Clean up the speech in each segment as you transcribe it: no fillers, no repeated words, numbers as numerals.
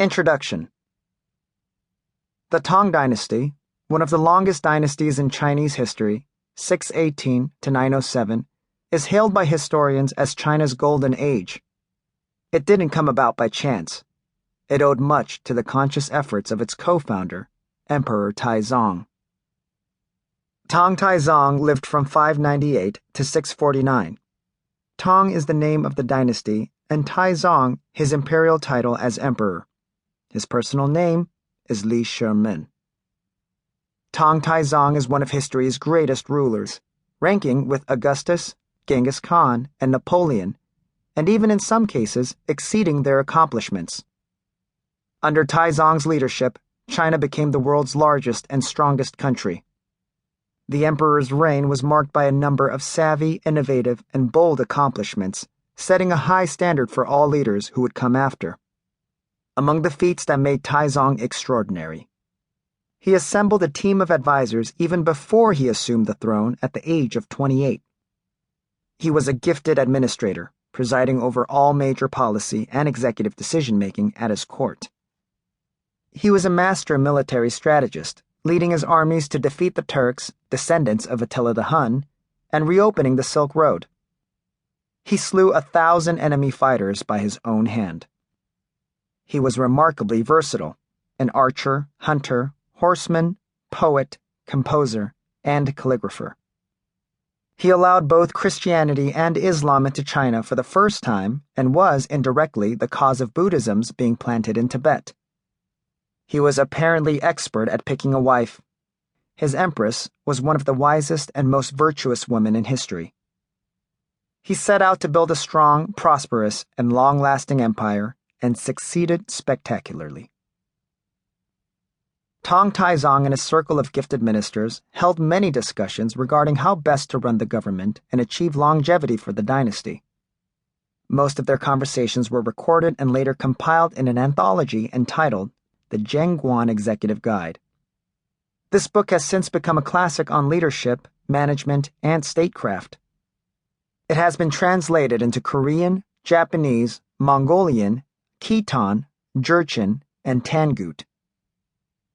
Introduction. The Tang Dynasty, one of the longest dynasties in Chinese history, 618 to 907, is hailed by historians as China's golden age. It didn't come about by chance. It owed much to the conscious efforts of its co-founder, Emperor Taizong. Tang Taizong lived from 598 to 649. Tang is the name of the dynasty, and Taizong his imperial title as emperor. His personal name is Li Shimin. Tang Taizong is one of history's greatest rulers, ranking with Augustus, Genghis Khan, and Napoleon, and even in some cases exceeding their accomplishments. Under Taizong's leadership, China became the world's largest and strongest country. The emperor's reign was marked by a number of savvy, innovative, and bold accomplishments, setting a high standard for all leaders who would come after. Among the feats that made Taizong extraordinary, he assembled a team of advisors even before he assumed the throne at the age of 28. He was a gifted administrator, presiding over all major policy and executive decision-making at his court. He was a master military strategist, leading his armies to defeat the Turks, descendants of Attila the Hun, and reopening the Silk Road. He slew 1,000 enemy fighters by his own hand. He was remarkably versatile, an archer, hunter, horseman, poet, composer, and calligrapher. He allowed both Christianity and Islam into China for the first time and was, indirectly, the cause of Buddhism's being planted in Tibet. He was apparently expert at picking a wife. His empress was one of the wisest and most virtuous women in history. He set out to build a strong, prosperous, and long-lasting empire, and succeeded spectacularly. Tang Taizong and his circle of gifted ministers held many discussions regarding how best to run the government and achieve longevity for the dynasty. Most of their conversations were recorded and later compiled in an anthology entitled The Zhengguan Executive Guide. This book has since become a classic on leadership, management, and statecraft. It has been translated into Korean, Japanese, Mongolian, Khitan, Jurchen, and Tangut.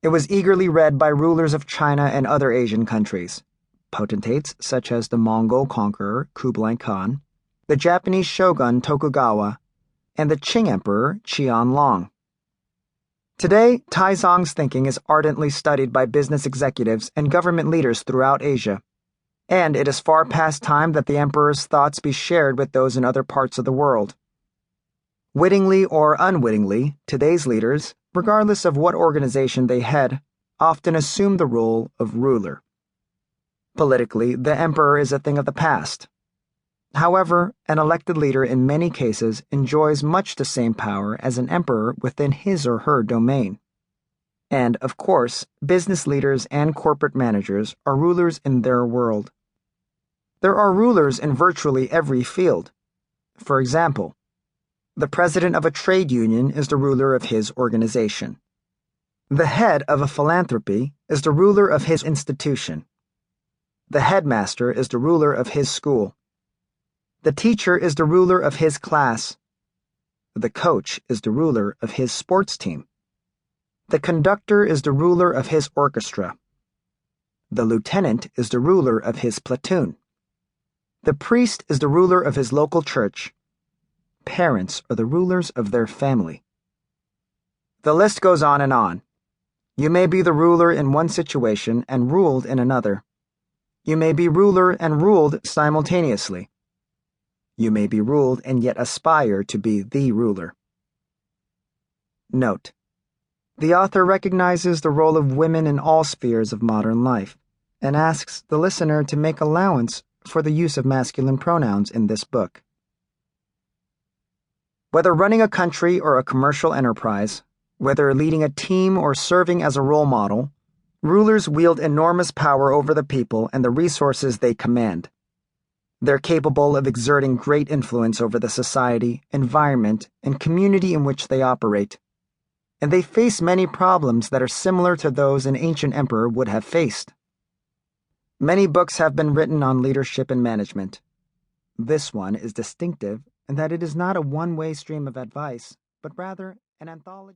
It was eagerly read by rulers of China and other Asian countries, potentates such as the Mongol conqueror Kublai Khan, the Japanese shogun Tokugawa, and the Qing emperor Qianlong. Today, Taizong's thinking is ardently studied by business executives and government leaders throughout Asia, and it is far past time that the emperor's thoughts be shared with those in other parts of the world. Wittingly or unwittingly, today's leaders, regardless of what organization they head, often assume the role of ruler. Politically, the emperor is a thing of the past. However, an elected leader in many cases enjoys much the same power as an emperor within his or her domain. And, of course, business leaders and corporate managers are rulers in their world. There are rulers in virtually every field. For example, the president of a trade union is the ruler of his organization. The head of a philanthropy is the ruler of his institution. The headmaster is the ruler of his school. The teacher is the ruler of his class. The coach is the ruler of his sports team. The conductor is the ruler of his orchestra. The lieutenant is the ruler of his platoon. The priest is the ruler of his local church. Parents are the rulers of their family. The list goes on and on. You may be the ruler in one situation and ruled in another. You may be ruler and ruled simultaneously. You may be ruled and yet aspire to be the ruler. Note: the author recognizes the role of women in all spheres of modern life and asks the listener to make allowance for the use of masculine pronouns in this book. Whether running a country or a commercial enterprise, whether leading a team or serving as a role model, rulers wield enormous power over the people and the resources they command. They're capable of exerting great influence over the society, environment, and community in which they operate. And they face many problems that are similar to those an ancient emperor would have faced. Many books have been written on leadership and management. This one is distinctive in that it is not a one-way stream of advice, but rather an anthology.